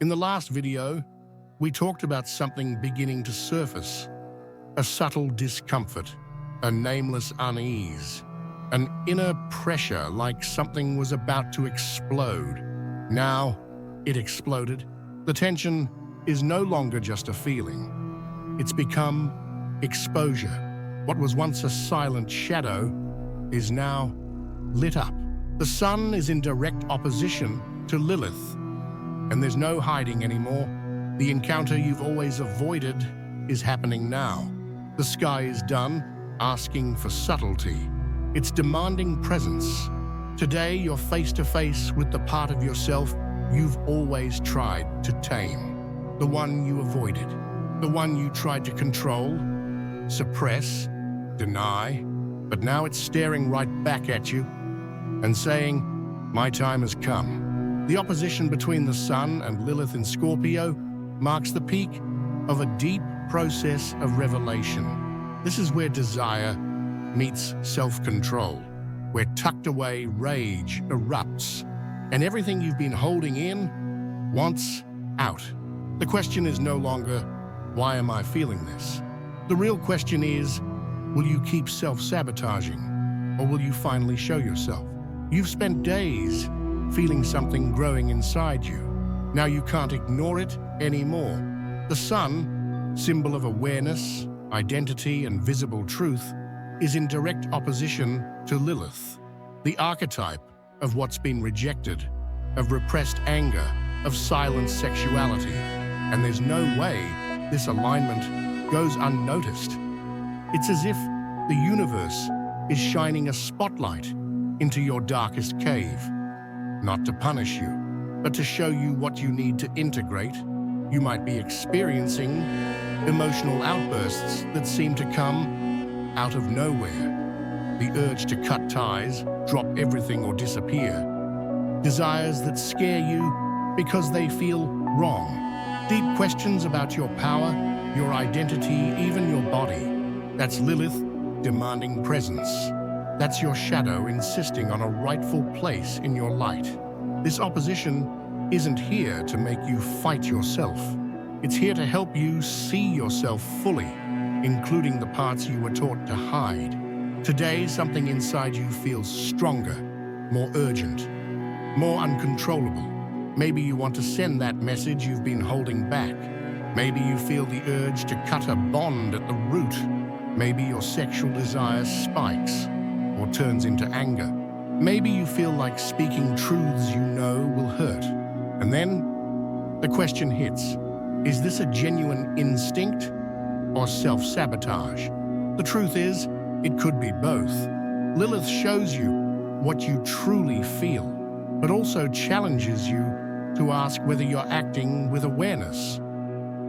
In the last video, we talked about something beginning to surface, a subtle discomfort, a nameless unease, an inner pressure like something was about to explode. Now, it exploded. The tension is no longer just a feeling. It's become exposure. What was once a silent shadow is now lit up. The sun is in direct opposition to Lilith, and there's no hiding anymore. The encounter you've always avoided is happening now. The sky is done asking for subtlety. It's demanding presence. Today, you're face to face with the part of yourself you've always tried to tame. The one you avoided. The one you tried to control, suppress, deny. But now it's staring right back at you and saying, "My time has come." The opposition between the sun and Lilith in Scorpio marks the peak of a deep process of revelation. This is where desire meets self-control, where tucked away rage erupts, and everything you've been holding in wants out. The question is no longer, why am I feeling this? The real question is, will you keep self-sabotaging, or will you finally show yourself? You've spent days feeling something growing inside you. Now you can't ignore it anymore. The sun, symbol of awareness, identity, and visible truth, is in direct opposition to Lilith, the archetype of what's been rejected, of repressed anger, of silent sexuality. And there's no way this alignment goes unnoticed. It's as if the universe is shining a spotlight into your darkest cave, not to punish you, but to show you what you need to integrate. You might be experiencing emotional outbursts that seem to come out of nowhere. The urge to cut ties, drop everything or disappear. Desires that scare you because they feel wrong. Deep questions about your power, your identity, even your body. That's Lilith demanding presence. That's your shadow insisting on a rightful place in your light. This opposition isn't here to make you fight yourself. It's here to help you see yourself fully, including the parts you were taught to hide. Today, something inside you feels stronger, more urgent, more uncontrollable. Maybe you want to send that message you've been holding back. Maybe you feel the urge to cut a bond at the root. Maybe your sexual desire spikes or turns into anger. Maybe you feel like speaking truths you know will hurt. And then the question hits, is this a genuine instinct or self-sabotage? The truth is, it could be both. Lilith shows you what you truly feel, but also challenges you to ask whether you're acting with awareness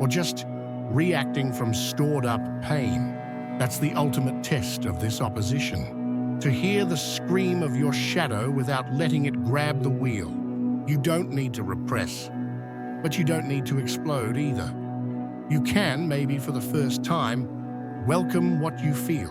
or just reacting from stored-up pain. That's the ultimate test of this opposition. To hear the scream of your shadow without letting it grab the wheel. You don't need to repress, but you don't need to explode either. You can, maybe for the first time, welcome what you feel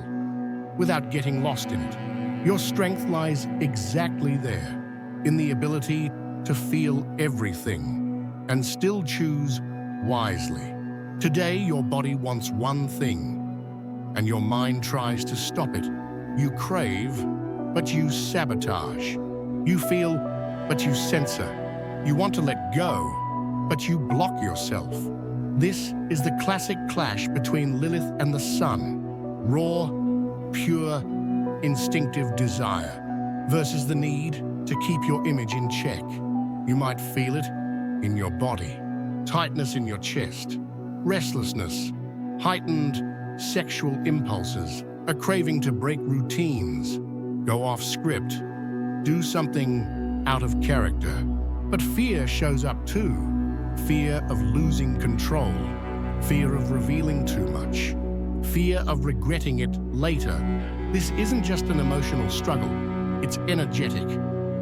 without getting lost in it. Your strength lies exactly there, in the ability to feel everything and still choose wisely. Today, your body wants one thing, and your mind tries to stop it. You crave, but you sabotage. You feel, but you censor. You want to let go, but you block yourself. This is the classic clash between Lilith and the sun. Raw, pure, instinctive desire versus the need to keep your image in check. You might feel it in your body. Tightness in your chest, restlessness, heightened sexual impulses, a craving to break routines, go off script, do something out of character. But fear shows up too. Fear of losing control, fear of revealing too much, fear of regretting it later. This isn't just an emotional struggle, it's energetic.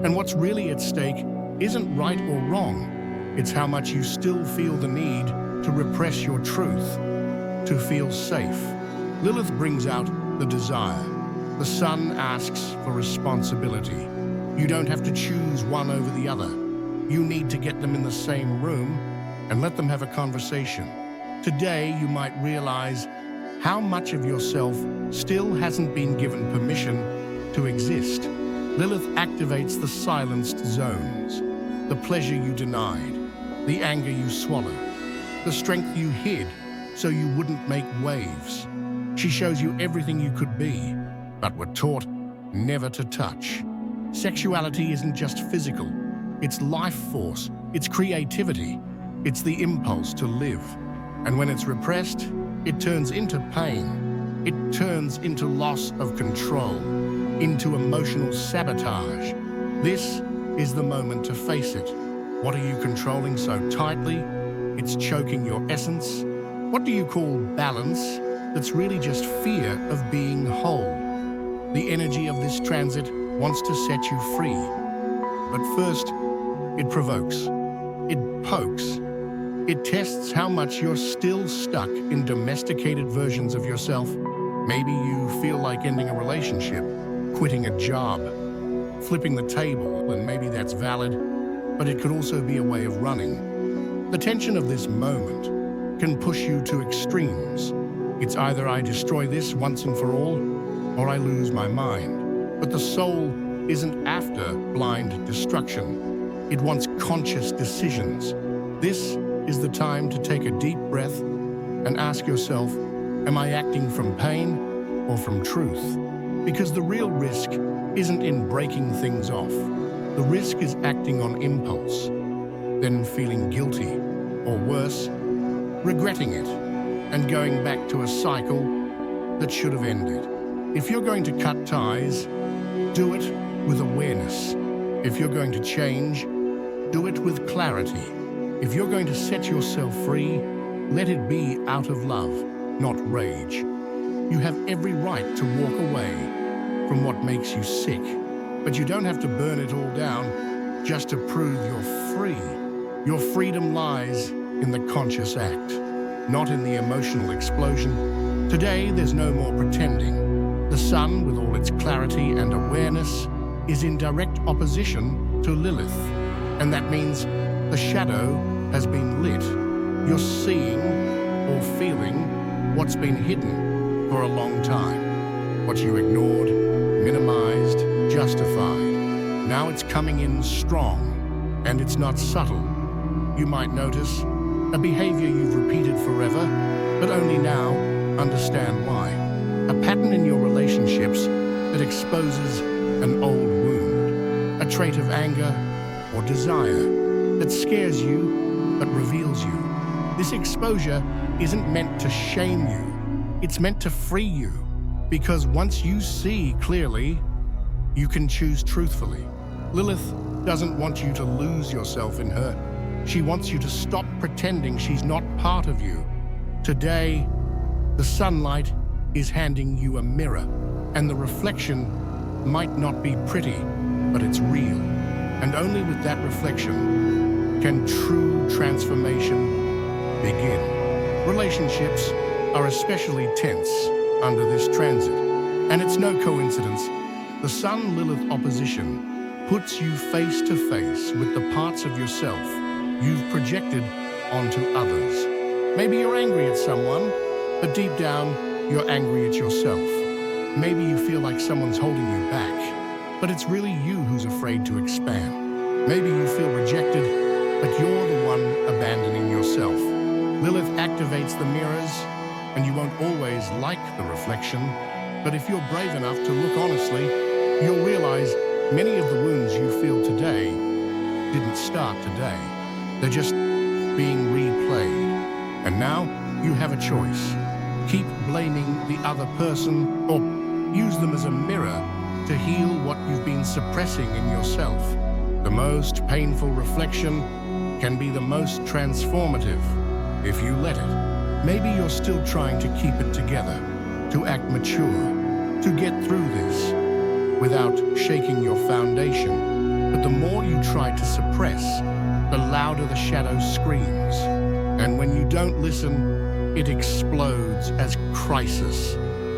And what's really at stake isn't right or wrong. It's how much you still feel the need to repress your truth, to feel safe. Lilith brings out the desire. The sun asks for responsibility. You don't have to choose one over the other. You need to get them in the same room and let them have a conversation. Today, you might realize how much of yourself still hasn't been given permission to exist. Lilith activates the silenced zones, the pleasure you denied, the anger you swallowed, the strength you hid so you wouldn't make waves. She shows you everything you could be, but were taught never to touch. Sexuality isn't just physical, it's life force, it's creativity, it's the impulse to live. And when it's repressed, it turns into pain. It turns into loss of control, into emotional sabotage. This is the moment to face it. What are you controlling so tightly? It's choking your essence. What do you call balance? That's really just fear of being whole. The energy of this transit wants to set you free. But first, it provokes. It pokes. It tests how much you're still stuck in domesticated versions of yourself. Maybe you feel like ending a relationship, quitting a job, flipping the table, and maybe that's valid, but it could also be a way of running. The tension of this moment can push you to extremes. It's either I destroy this once and for all, or I lose my mind. But the soul isn't after blind destruction. It wants conscious decisions. This is the time to take a deep breath and ask yourself, am I acting from pain or from truth? Because the real risk isn't in breaking things off. The risk is acting on impulse, then feeling guilty, or worse, regretting it, and going back to a cycle that should have ended. If you're going to cut ties, do it with awareness. If you're going to change, do it with clarity. If you're going to set yourself free, let it be out of love, not rage. You have every right to walk away from what makes you sick, but you don't have to burn it all down just to prove you're free. Your freedom lies in the conscious act, not in the emotional explosion. Today, there's no more pretending. The sun, with all its clarity and awareness, is in direct opposition to Lilith, and that means the shadow has been lit. You're seeing or feeling what's been hidden for a long time. What you ignored, minimized, justified. Now it's coming in strong, and it's not subtle. You might notice a behavior you've repeated forever, but only now understand why. A pattern in your relationships that exposes an old wound, a trait of anger or desire that scares you but reveals you. This exposure isn't meant to shame you. It's meant to free you. Because once you see clearly, you can choose truthfully. Lilith doesn't want you to lose yourself in her. She wants you to stop pretending she's not part of you. Today, the sunlight is handing you a mirror, and the reflection might not be pretty, but it's real. And only with that reflection can true transformation begin. Relationships are especially tense under this transit, and it's no coincidence. The Sun-Lilith opposition puts you face to face with the parts of yourself you've projected onto others. Maybe you're angry at someone, but deep down, you're angry at yourself. Maybe you feel like someone's holding you back, but it's really you who's afraid to expand. Maybe you feel rejected, but you're the one abandoning yourself. Lilith activates the mirrors, and you won't always like the reflection, but if you're brave enough to look honestly, you'll realize many of the wounds you feel today didn't start today. They're just being replayed. And now you have a choice. Keep blaming the other person, or use them as a mirror to heal what you've been suppressing in yourself. The most painful reflection can be the most transformative if you let it. Maybe you're still trying to keep it together, to act mature, to get through this without shaking your foundation. But the more you try to suppress, the louder the shadow screams. And when you don't listen, it explodes as crisis.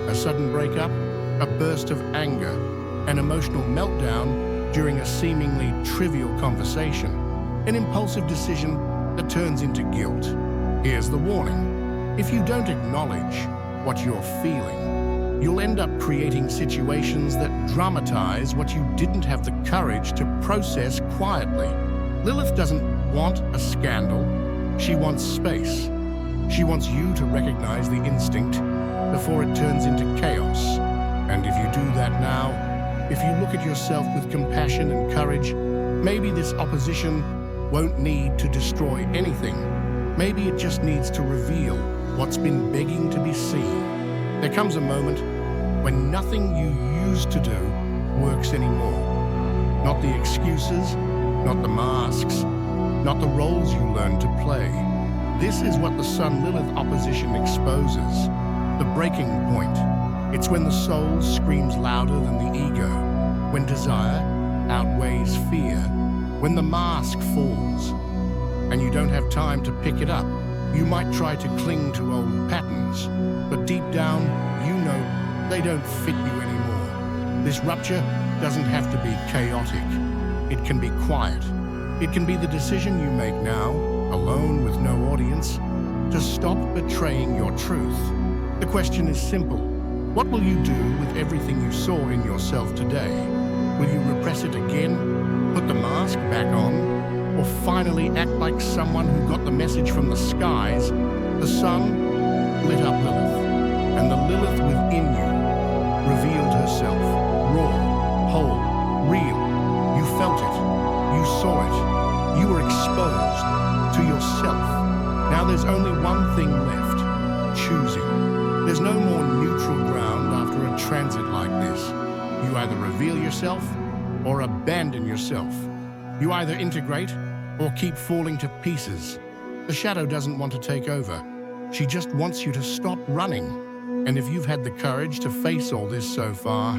A sudden breakup, a burst of anger, an emotional meltdown during a seemingly trivial conversation, an impulsive decision that turns into guilt. Here's the warning. If you don't acknowledge what you're feeling, you'll end up creating situations that dramatize what you didn't have the courage to process quietly. Lilith doesn't want a scandal. She wants space. She wants you to recognize the instinct before it turns into chaos. And if you do that now, if you look at yourself with compassion and courage, maybe this opposition won't need to destroy anything. Maybe it just needs to reveal what's been begging to be seen. There comes a moment when nothing you used to do works anymore. Not the excuses, not the masks, not the roles you learned to play. This is what the Sun-Lilith opposition exposes, the breaking point. It's when the soul screams louder than the ego, when desire outweighs fear, when the mask falls, and you don't have time to pick it up. You might try to cling to old patterns, but deep down, you know they don't fit you anymore. This rupture doesn't have to be chaotic. It can be quiet. It can be the decision you make now, alone with no audience, to stop betraying your truth. The question is simple. What will you do with everything you saw in yourself today? Will you repress it again, put the mask back on, or finally act like someone who got the message from the skies? The sun lit up Lilith, and the Lilith within you revealed herself, raw, whole, real. You felt it, you saw it, you were exposed to yourself. Now there's only one thing left, choosing. There's no more neutral ground after a transit like this. You either reveal yourself or abandon yourself. You either integrate or keep falling to pieces. The shadow doesn't want to take over. She just wants you to stop running. And if you've had the courage to face all this so far,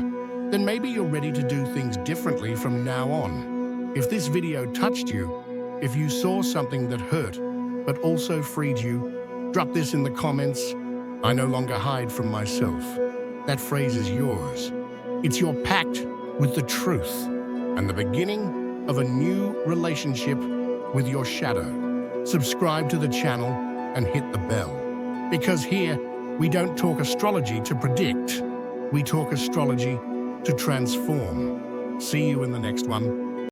then maybe you're ready to do things differently from now on. If this video touched you, if you saw something that hurt, but also freed you, drop this in the comments. I no longer hide from myself. That phrase is yours. It's your pact with the truth and the beginning of a new relationship with your shadow. Subscribe to the channel and hit the bell. Because here, we don't talk astrology to predict. We talk astrology to transform. See you in the next one.